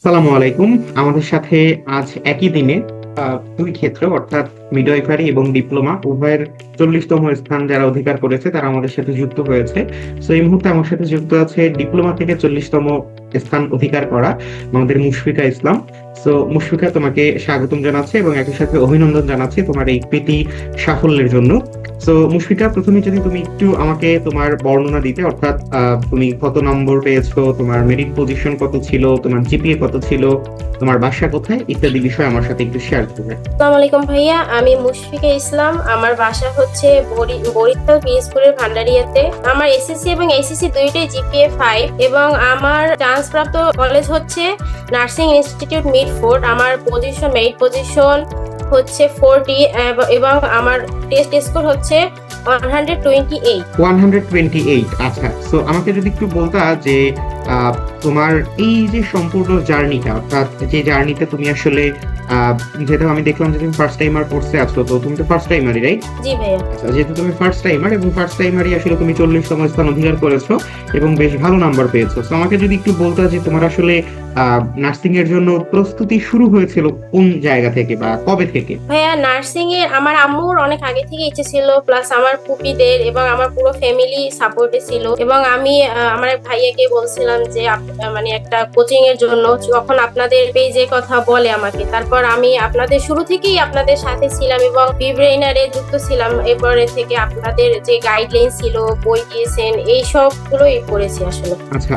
সালামু আলাইকুম। আমাদের সাথে আজ একই দিনে দুই ক্ষেত্রে অর্থাৎ মিডওয়াইফারি এবং ডিপ্লোমা উভয়ের 40তম স্থান যারা অধিকার করেছে তারা আমাদের সাথে যুক্ত হয়েছে। তো এই মুহূর্তে আমার সাথে যুক্ত আছে ডিপ্লোমা থেকে 40তম স্থান অধিকার করা আমাদের মুশফিকা ইসলাম। তো মুশফিকা, তোমাকে স্বাগতম জানাচ্ছি এবং একই সাথে অভিনন্দন জানাচ্ছি তোমার এই কৃতি সাফল্যের জন্য। তো মুশফিকা, প্রথমে যদি তুমি একটু আমাকে তোমার বর্ণনা দিতে, অর্থাৎ তুমি কত নম্বর পেয়েছো, তোমার মেরিট পজিশন কত ছিল, তোমার জিপিএ কত ছিল, তোমার বাসা কোথায় ইত্যাদি বিষয় আমার সাথে একটু শেয়ার করবে। আসসালামু আলাইকুম ভাইয়া, আমি মুশফিকা ইসলাম। আমার বাসা হচ্ছে বরিশাল পিএসপুরের ভান্ডারিয়াতে। আমার এসএসসি এবং এইচএসসি দুইটাই জিপিএ 5 এবং আমার চান্স প্রাপ্ত কলেজ হচ্ছে নার্সিং ইনস্টিটিউট মিডফোর্ড। আমার মেরিট পজিশন হচ্ছে 40 এবং আমার টেস্ট স্কোর হচ্ছে 128। 128। আচ্ছা, তো আমাকে যদি একটু বলতা যে তোমার এই যে সম্পূর্ণ জার্নিটা, অর্থাৎ যে জার্নিতে তুমি আসলে যেহেতু আমি দেখলাম যে তুমি ফার্স্ট টাইমার কোর্সে আছো, তো তুমি তো ফার্স্ট টাইমারই, রাইট? জি ভাইয়া। আচ্ছা, যেহেতু তুমি ফার্স্ট টাইমার এবং ফার্স্ট টাইমারই আসলে তুমি 40তম স্থান অধিকার করেছো এবং বেশ ভালো নাম্বার পেয়েছো, তো আমাকে যদি একটু বলতা যে তোমার আসলে নার্সিং এর জন্য প্রস্তুতি শুরু হয়েছিল কোন জায়গা থেকে বা কবে থেকে? ভাইয়া, নার্সিং এ আমার আম্মুর অনেক আগে থেকে ইচ্ছে ছিল, প্লাস আমার ফুপিদের এবং আমার পুরো ফ্যামিলি সাপোর্টে ছিল। এবং আমি আমার এক ভাইয়াকে বলছিলাম যে মানে একটা কোচিং এর জন্য, যখন আপনাদের পেজে কথা বলে আমাকে, তারপর আমি আপনাদের শুরু থেকেই আপনাদের সাথে ছিলাম এবং প্রিব্রেইনারে যুক্ত ছিলাম। এরপরে থেকে আপনাদের যে গাইডলাইন ছিল, বই দিয়েছেন, এই সবগুলোই পড়েছি আসলে। আচ্ছা,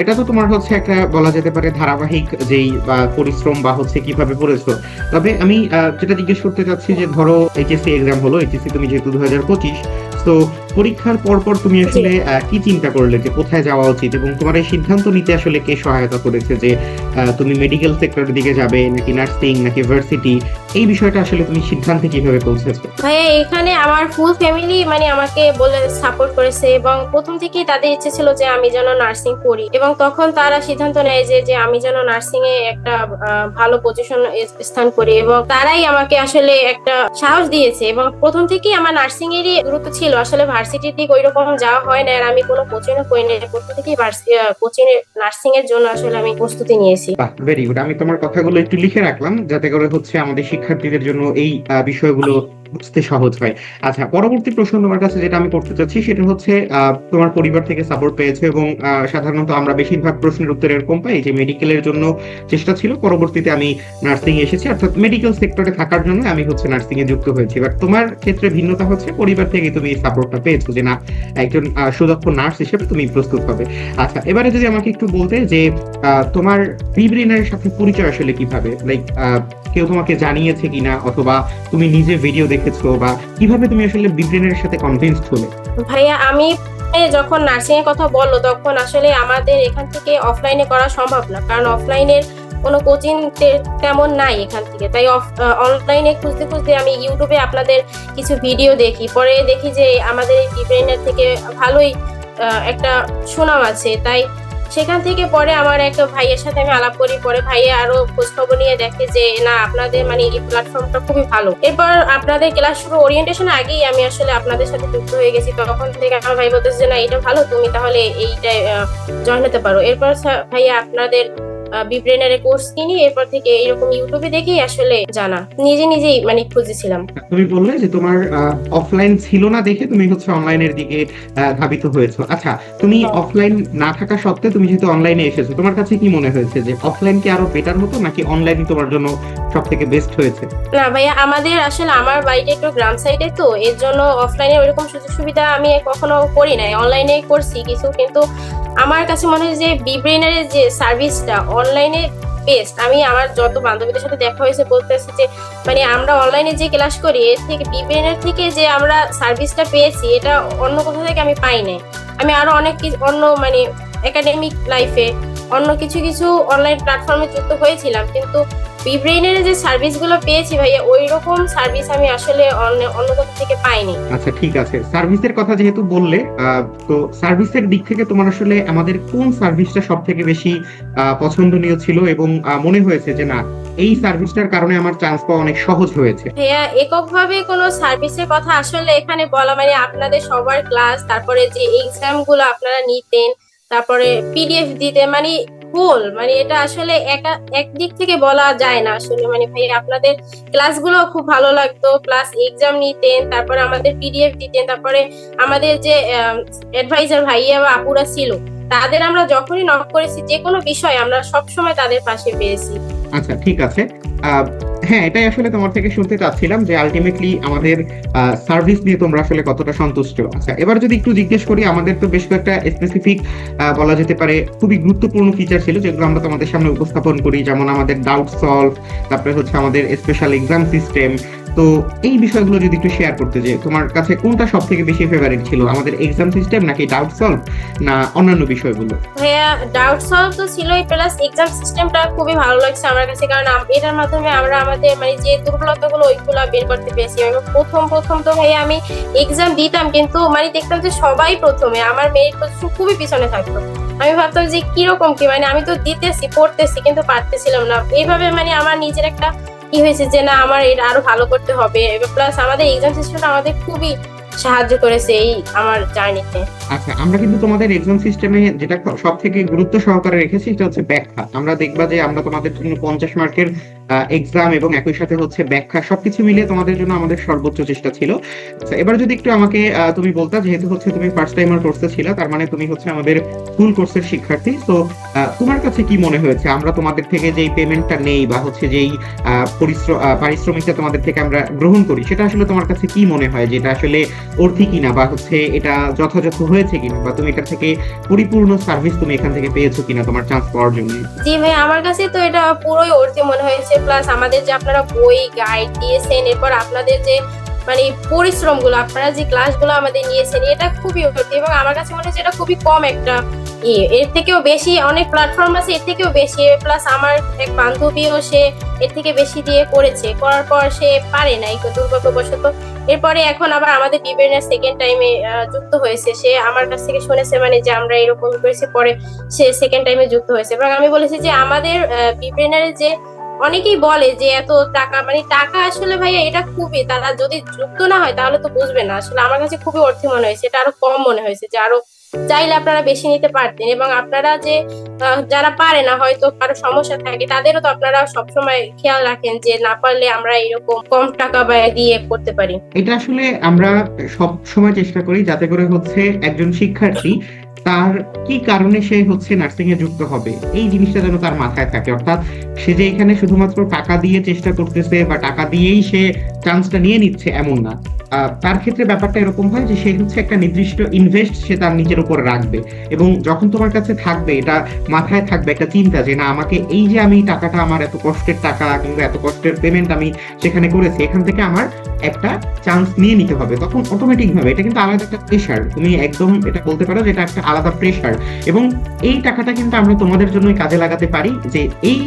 এটা তো তোমার হচ্ছে একটা বলা যেতে পারে ধারাবাহিক যেই পরিশ্রম বা হচ্ছে কিভাবে পড়েছো। তবে আমি যেটা জিজ্ঞেস করতে চাচ্ছি যে ধরো এইচএসসি এক্সাম হলো, এইচএসসি তুমি যেহেতু 2025, তো পরীক্ষার পর তুমি আসলে কি চিন্তা করলে যে কোথায় যাওয়া উচিত, এবং তোমার এই সিদ্ধান্ত নিতে আসলে কে সহায়তা করেছে যে তুমি মেডিকেল সেক্টরের দিকে যাবে নাকি নার্সিং নাকি ভার্সিটি, এই বিষয়টা আসলে তুমি সিদ্ধান্তে কিভাবে পৌঁছেছো? ভাইয়া, এখানে আমার ফুল ফ্যামিলি মানে আমাকে বলে সাপোর্ট করেছে এবং প্রথম থেকেই তাদের ইচ্ছে ছিল যে আমি যেন নার্সিং করি। এবং তখন তারা সিদ্ধান্ত নেয় যে আমি যেন নার্সিং এ একটা ভালো পজিশন স্থান করি, এবং তারাই আমাকে আসলে একটা সাহস দিয়েছে। এবং প্রথম থেকেই আমার নার্সিং এরই গুরুত্ব ছিল, আসলে ভার্সিটির দিকে ওই রকম যাওয়া হয় না। আর আমি কোনো কোচিং করি না, প্রথম থেকেই কোচিং নার্সিং এর জন্য আসলে আমি প্রস্তুতি নিয়েছি। বাহ, ভেরি গুড। আমি তোমার কথাগুলো একটু লিখে রাখলাম যাতে করে হচ্ছে আমাদের শিক্ষার্থীদের জন্য এই বিষয়গুলো বুঝতে সহজ হয়। আচ্ছা, পরবর্তী প্রশ্ন তোমার কাছে যেটা আমি করতে চাচ্ছি সেটা হচ্ছে তোমার পরিবার থেকে সাপোর্ট পেয়েছো এবং সাধারণত আমরা বেশিরভাগ প্রশ্নের উত্তর এরকম পাই যে মেডিকেলের জন্য চেষ্টা ছিল, পরবর্তীতে আমি নার্সিং এ এসেছি, অর্থাৎ মেডিকেল সেক্টরে থাকার জন্য আমি হচ্ছে নার্সিং এ যুক্ত হয়েছি। বাট তোমার ক্ষেত্রে ভিন্নতা হচ্ছে পরিবার থেকে তুমি এই সাপোর্টটা পেয়েছো যে না, একজন সুদক্ষ নার্স হিসেবে তুমি প্রস্তুত হবে। আচ্ছা, এবারে যদি আমাকে একটু বলতে যে তোমার প্রিব্রেইনারের সাথে পরিচয় আসলে কিভাবে, লাইক কেউ তোমাকে জানিয়েছে কিনা, অথবা তুমি নিজে ভিডিও দেখেছো, বা কিভাবে তুমি আসলে প্রিব্রেইনারের সাথে কনভিন্সড হলে? ভাইয়া, আমি যখন নার্সিং এর কথা বললো তখন আসলে আমাদের এখান থেকে অফলাইনে করা সম্ভব না, কারণ অফলাইনের কোনো কোচিং তেমন নাই এখান থেকে। তাই অনলাইনে খুঁজতে খুঁজতে আমি ইউটিউবে আপনাদের কিছু ভিডিও দেখি, পরে দেখি যে আমাদের এই প্রিব্রেইনার থেকে ভালোই একটা সুনাম আছে। তাই সেখান থেকে পরে আমার এক ভাইয়ের সাথে আমি আলাপ করি, পরে ভাইয়া আরো খোঁজখবর নিয়ে দেখে যে না, আপনাদের মানে এই প্ল্যাটফর্মটা খুবই ভালো। এরপর আপনাদের ক্লাস শুরু ওরিয়েন্টেশন আগেই আমি আসলে আপনাদের সাথে যুক্ত হয়ে গেছি। তখন থেকে আমার ভাই বলতেছে যে না, এটা ভালো, তুমি তাহলে এইটা জয়েন হতে পারো। এরপর ভাইয়া আপনাদের বিব্রেনারে কোর্স কিনি, এরপর থেকে এরকম ইউটিউবে দেখেই আসলে জানা, নিজে নিজেই মানে খুঁজেছিলাম। তুমি বললে যে তোমার অফলাইন ছিল না দেখে তুমি হচ্ছে অনলাইনের দিকে ধাবিত হয়েছো। আচ্ছা, তুমি অফলাইন না থাকা সত্ত্বেও তুমি যেহেতু অনলাইনে এসেছো, তোমার কাছে কি মনে হয়েছে যে অফলাইন কি আরো বেটার হতো নাকি অনলাইন তোমার জন্য সব থেকে বেস্ট হয়েছে? না ভাইয়া, আমাদের আসলে আমার বাড়িটা একটু গ্রাম সাইডে, তো এর জন্য অফলাইনে ওইরকম সুযোগ সুবিধা আমি কখনো করি নাই, অনলাইনে করছি কিছু। কিন্তু আমার কাছে মনে হয় যে বিব্রেইনারের যে সার্ভিসটা অনলাইনে বেস্ট। আমি আমার যত বান্ধবীদের সাথে দেখা হয়েছে বলতেছে যে মানে আমরা অনলাইনে যে ক্লাস করি এর থেকে বিব্রেইনার থেকে যে আমরা সার্ভিসটা পেয়েছি, এটা অন্য কোথাও থেকে আমি পাই নাই। আমি আরো অনেক কিছু অন্য মানে একাডেমিক লাইফে অন্য কিছু কিছু অনলাইন প্ল্যাটফর্মে যুক্ত হয়েছিলাম, কিন্তু বিব্রেইনের যে সার্ভিসগুলো পেয়েছি ভাইয়া, ওই রকম সার্ভিস আমি আসলে অন্য কোথাও থেকে পাইনি। আচ্ছা, ঠিক আছে। সার্ভিসের কথা যেহেতু বললে, তো সার্ভিসের দিক থেকে তোমার আসলে আমাদের কোন সার্ভিসটা সব থেকে বেশি পছন্দনীয় ছিল এবং মনে হয়েছে যে না, এই সার্ভিসটার কারণে আমার চান্স পাওয়া অনেক সহজ হয়েছে? ভাইয়া, এককভাবে কোনো সার্ভিসের কথা আসলে এখানে বলা মানে আপনাদের সবার ক্লাস, তারপরে যে এক্সাম গুলো আপনারা নিতেন, তারপরে পিডিএফ দিতে মানে ফুল, মানে এটা আসলে একদিক থেকে বলা যায় না আসলে। মানে ভাই আপনাদের ক্লাসগুলো খুব ভালো লাগতো, প্লাস এক্সাম নিতেন, তারপরে আমাদের পিডিএফ দিতেন, তারপরে আমাদের যে অ্যাডভাইজার ভাইয়া বা আপুরা ছিল তাদের আমরা যখনই নক করেছি যে কোনো বিষয় আমরা সবসময় তাদের পাশে পেয়েছি। আচ্ছা, ঠিক আছে। আহ, হ্যাঁ, এটাই আসলে তোমার থেকে শুনতে চাচ্ছিলাম যে আলটিমেটলি আমাদের সার্ভিস নিয়ে তোমরা আসলে কতটা সন্তুষ্ট। আচ্ছা, এবার যদি একটু জিজ্ঞেস করি, আমাদের তো বেশ কয়েকটা স্পেসিফিক বলা যেতে পারে খুবই গুরুত্বপূর্ণ ফিচার ছিল যেগুলো আমরা তোমাদের সামনে উপস্থাপন করি, যেমন আমাদের ডাউট সলভ, তারপরে হচ্ছে আমাদের স্পেশাল এক্সাম সিস্টেম। তো এই বিষয়গুলো যদি একটু শেয়ার করতে, যে তোমার কাছে কোনটা সব থেকে বেশি ফেভারিট ছিল, আমাদের এক্সাম সিস্টেম নাকি ডাউট সলভ না অন্যান্য বিষয়গুলো? ভাইয়া ডাউট সলভ তো ছিলই, প্লাস এক্সাম সিস্টেমটা খুবই ভালো লাগছে আমার কাছে, কারণ এটার মাধ্যমে আমরা আমাদের মানে যে দুর্বলতাগুলো ওইগুলো বের করতে পেরেছি। আমি প্রথম প্রথম তো ভাইয়া আমি এক্সাম দিতাম, কিন্তু মানে দেখতাম যে সবাই প্রথমে, আমার মেরিট পজিশন খুবই পিছনে থাকতো। আমি ভাবতাম যে কিরকম কি, মানে আমি তো দিতেছি পড়তেছি কিন্তু পারতেছিলাম না। এইভাবে মানে আমার নিজের একটা কি হয়েছে যে না আমার এটা আরো ভালো করতে হবে। এবার প্লাস আমাদের এক্সাম সিস্টেমটা আমাদের খুবই সাহায্য করেছে এই আমার জার্নিতে। আচ্ছা, আমরা কিন্তু তোমাদের এক্সাম সিস্টেমে যেটা সব থেকে গুরুত্ব সহকারে রেখেছি সেটা হচ্ছে ব্যাখ্যা। আমরা দেখবা যে আমরা তোমাদের জন্য 50 মার্কের এক্সাম এবং একই সাথে হচ্ছে ব্যাখ্যা সবকিছু মিলিয়ে তোমাদের জন্য আমাদের সর্বোচ্চ চেষ্টা ছিল। আচ্ছা, এবার যদি একটু আমাকে তুমি বলতা, যেহেতু হচ্ছে তুমি ফার্স্ট টাইমার কোর্সে ছিলা, তার মানে তুমি হচ্ছে আমাদের ফুল কোর্সের শিক্ষার্থী, তো তোমার কাছে কি মনে হয়েছে আমরা তোমাদের থেকে যেই পেমেন্টটা নেই বা হচ্ছে যেই পারিশ্রমিকটা তোমাদের থেকে আমরা গ্রহণ করি, সেটা আসলে তোমার কাছে কি মনে হয়, যেটা আসলে অর্থী কিনা বা হচ্ছে এটা যথাযথ হয়েছে কিনা, বা তুমি এটা থেকে পরিপূর্ণ সার্ভিস তুমি এখান থেকে পেয়েছো কিনা তোমার চান্স পাওয়ার জন্য? জি ভাই, আমার কাছে তো এটা পুরোই অর্থী মনে হয়েছে। প্লাস আমাদের যে আপনারা বই গাইড দিয়েছেন, এরপর আপনাদের যে মানে পরিশ্রম গুলো, আপনারা যে ক্লাসগুলো আমাদের নিয়েছেন, এটা খুবই অর্থী। এবং আমার কাছে মনে হচ্ছে এটা খুবই কম একটা এর থেকেও বেশি অনেক প্ল্যাটফর্ম আছে এর থেকেও বেশি। প্লাস আমার এক বান্ধবীও সে এর থেকে বেশি দিয়ে করেছে, করার পর সে পারে নাই দুর্ভাগ্যবশত। এরপরে এখন আবার আমাদের বিবেনের সেকেন্ড টাইমে যুক্ত হয়েছে। সে আমার কাছ থেকে শুনেছে মানে যে আমরা এরকম করেছি, পরে সে সেকেন্ড টাইমে যুক্ত হয়েছে। এবং আমি বলেছি যে আমাদের বিবেনের যে অনেকেই বলে যে এত টাকা, মানে টাকা আসলে ভাইয়া এটা খুবই, তারা যদি যুক্ত না হয় তাহলে তো বুঝবে না। আসলে আমার কাছে খুবই অর্থী মনে হয়েছে, এটা আরো কম মনে হয়েছে, যে আরো চাইলে আপনারা বেশি নিতে পারতেন। এবং আপনারা যে যারা পারে না, হয়তো কারো সমস্যা থাকে, তাদেরও তো আপনারা সবসময় খেয়াল রাখেন যে না পারলে আমরা এরকম কম টাকা ব্যয় দিয়ে করতে পারি। এটা আসলে আমরা সব সময় চেষ্টা করি যাতে করে হচ্ছে একজন শিক্ষার্থী তার কি কারণে সে হচ্ছে নার্সিং এ যুক্ত হবে এই জিনিসটা যেন তার মাথায় থাকে। অর্থাৎ সে যে এখানে শুধুমাত্র টাকা দিয়ে চেষ্টা করতেছে বা টাকা দিয়েই সে চান্সটা নিয়ে নিচ্ছে এমন না। তার ক্ষেত্রে ব্যাপারটা এরকম হয় যে সে হচ্ছে একটা নির্দিষ্ট ইনভেস্ট সে তার নিজের উপর রাখবে, এবং যখন তোমার কাছে থাকবে এটা মাথায় থাকবে একটা চিন্তা যে না, আমাকে এই যে আমি টাকাটা, আমার এত কষ্টের টাকা কিংবা এত কষ্টের পেমেন্ট আমি সেখানে করেছি, এখান থেকে আমার একটা চান্স নিয়ে নিতে হবে, তখন অটোমেটিক ভাবে এটা কিন্তু আলাদা একটা প্রেশার, তুমি একদম এটা বলতে পারো যে এটা একটা আলাদা প্রেশার। এবং এই টাকাটা কিন্তু আমরা তোমাদের জন্যই কাজে লাগাতে পারি, যে এই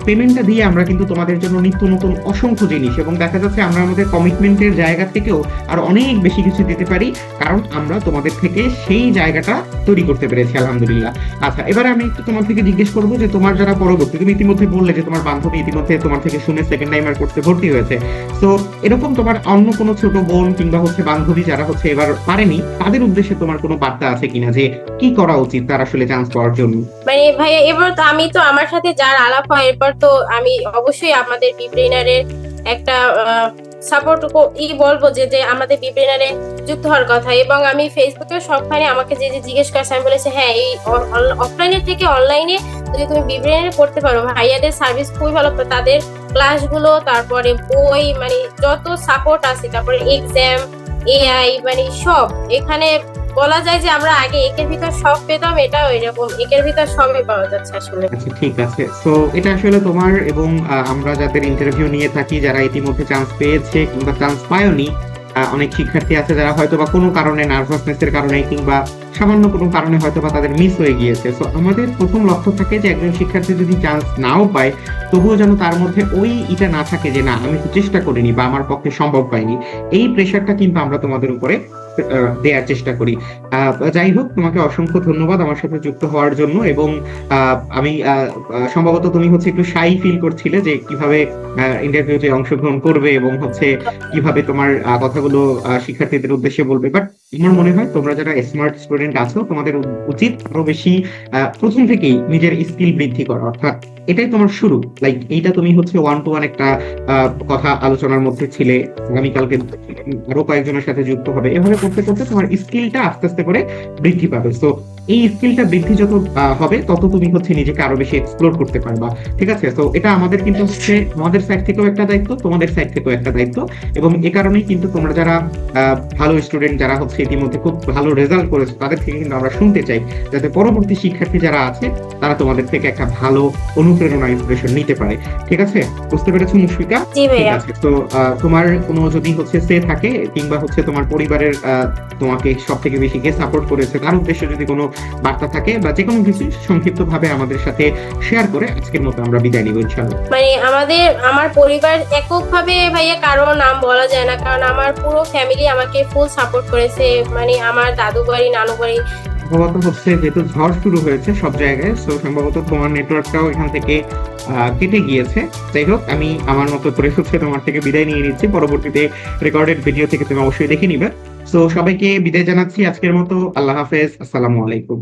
পেমেন্টটা দিয়ে আমরা কিন্তু তোমাদের জন্য নিত্য নতুন অসংখ্য জিনিস, এবং দেখা যাচ্ছে আমরা আমাদের কমিটমেন্টের জায়গা থেকেও আর অনেক বেশি কিছু দিতে পারি, কারণ আমরা তোমাদের থেকে সেই জায়গাটা তৈরি করতে পেরেছি আলহামদুলিল্লাহ। আচ্ছা, এবারে আমি একটু তোমার থেকে জিজ্ঞেস করবো যে তোমার যারা পরবর্তী, তুমি ইতিমধ্যে বললে যে তোমার বান্ধবী ইতিমধ্যে তোমার থেকে শুনে সেকেন্ড টাইমার কোর্সে ভর্তি হয়েছে, তো এরকম তোমার অন্য কোনো ছোট বোন কিংবা হচ্ছে বান্ধবী যারা হচ্ছে এবার পারেনি, তাদের উদ্দেশ্যে তোমার কোনো বার্তা আছে কিনা যে কি করা উচিত তার আসলে চান্স পাওয়ার জন্য? মানে ভাইয়া এবার তো আমি তো আমার সাথে যার আলাপ হয়, এরপর তো আমি অবশ্যই আমাদের বিব্রেইনারের একটা সাপোর্ট বলবো যে যে আমাদের বিব্রেইনারে যুক্ত হওয়ার কথা। এবং আমি ফেসবুকে সবখানে আমাকে যে যে জিজ্ঞেস করছে, আমি বলেছি হ্যাঁ এই অফলাইনের থেকে অনলাইনে যদি তুমি বিব্রেইনারে পড়তে পারো, ভাইয়াদের সার্ভিস খুবই ভালো। তাদের ক্লাসগুলো, তারপরে বই, মানে যত সাপোর্ট আছে, তারপরে এক্সাম, এআই, মানে সব এখানে বলা যায় যে আমরা আগে একের ভিতর সব পেতাম, এটা এরকম একের ভিতর সবই পাওয়া যাচ্ছে আসলে। আচ্ছা, ঠিক আছে। তো এটা আসলে তোমার এবং আমরা যাদের ইন্টারভিউ নিয়ে থাকি, যারা ইতিমধ্যে চান্স পেয়েছে কিংবা চান্স পায়নি, অনেক শিক্ষার্থী আছে যারা হয়তো বা কোনো কারণে, নার্ভাসনেস এর কারণে কিংবা সামান্য কোনো কারণে হয়তো বা তাদের মিস হয়ে গিয়েছে। তো আমাদের প্রথম লক্ষ্য থাকে যে একজন শিক্ষার্থী যদি চান্স নাও পায়, তবুও যেন তার মধ্যে ওই এটা না থাকে যে না আমি তো চেষ্টা করিনি বা আমার পক্ষে সম্ভব হয়নি। এই প্রেশারটা কিন্তু আমরা তোমাদের উপরে দেওয়ার চেষ্টা করি। যাই হোক, তোমাকে অসংখ্য ধন্যবাদ আমার সাথে যুক্ত হওয়ার জন্য। এবং আমি সম্ভবত তুমি হচ্ছে একটু শাই ফিল করছিলে যে কিভাবে ইন্টারভিউতে অংশগ্রহণ করবে এবং হচ্ছে কিভাবে তোমার কথাগুলো শিক্ষার্থীদের উদ্দেশ্যে বলবে। বাট আমার মনে হয় তোমরা যারা স্মার্ট স্টুডেন্ট আছো তোমাদের উচিত আরো বেশি প্রথম থেকেই নিজের স্কিল বৃদ্ধি করা। অর্থাৎ এটাই তোমার শুরু। লাইক এইটা তুমি হচ্ছে ওয়ান টু ওয়ান একটা কথা আলোচনার মধ্যে ছিলে, আগামীকালকে আরো কয়েকজনের সাথে যুক্ত হবে, এভাবে করতে করতে তোমার স্কিলটা আস্তে আস্তে করে বৃদ্ধি পাবে। তো এই স্কিলটা বৃদ্ধি যত হবে তত তুমি হচ্ছে নিজেকে আরো বেশি এক্সপ্লোর করতে পারবা। ঠিক আছে? তো এটা আমাদের কিন্তু হচ্ছে আমাদের সাইড থেকেও একটা দায়িত্ব, তোমাদের সাইড থেকেও একটা দায়িত্ব। এবং এ কারণেই কিন্তু তোমরা যারা ভালো স্টুডেন্ট, যারা হচ্ছে ইতিমধ্যে খুব ভালো রেজাল্ট করেছে, তাদের থেকে কিন্তু আমরা শুনতে চাই যাতে পরবর্তী শিক্ষার্থী যারা আছে তারা তোমাদের থেকে একটা ভালো অনুপ্রেরণা, ইন্সপিরেশন নিতে পারে। ঠিক আছে? বুঝতে পেরেছো মুশফিকা? জি ঠিক ভাইয়া। আছে। তো তোমার কোনো যদি হচ্ছে সে থাকে, কিংবা হচ্ছে তোমার পরিবারের তোমাকে সব থেকে বেশি কে সাপোর্ট করেছে, তার উদ্দেশ্যে যদি কোনো বার্তা থাকে বা যে কোনো কিছু সংক্ষিপ্ত ভাবে আমাদের সাথে শেয়ার করে আজকের মতো আমরা বিদায় নিব ইনশাআল্লাহ। মানে আমার পরিবার এককভাবে ভাইয়া কারো নাম বলা যায় না, কারণ আমার পুরো ফ্যামিলি আমাকে ফুল সাপোর্ট করেছে। মানে আমার দাদু বাড়ি, নানু বাড়ি। সম্ভবত হচ্ছে যেহেতু ঝড় শুরু হয়েছে সব জায়গায়, তো সম্ভবত তোমার নেটওয়ার্কটাও এখান থেকে কেটে গিয়েছে। যাই হোক, আমি আমার মতো করে হচ্ছে তোমার থেকে বিদায় নিয়ে নিচ্ছি। পরবর্তীতে রেকর্ডেড ভিডিও থেকে তুমি অবশ্যই দেখে নিবে। তো সবাইকে বিদায় জানাচ্ছি আজকের মতো। আল্লাহ হাফেজ, আসসালামু আলাইকুম।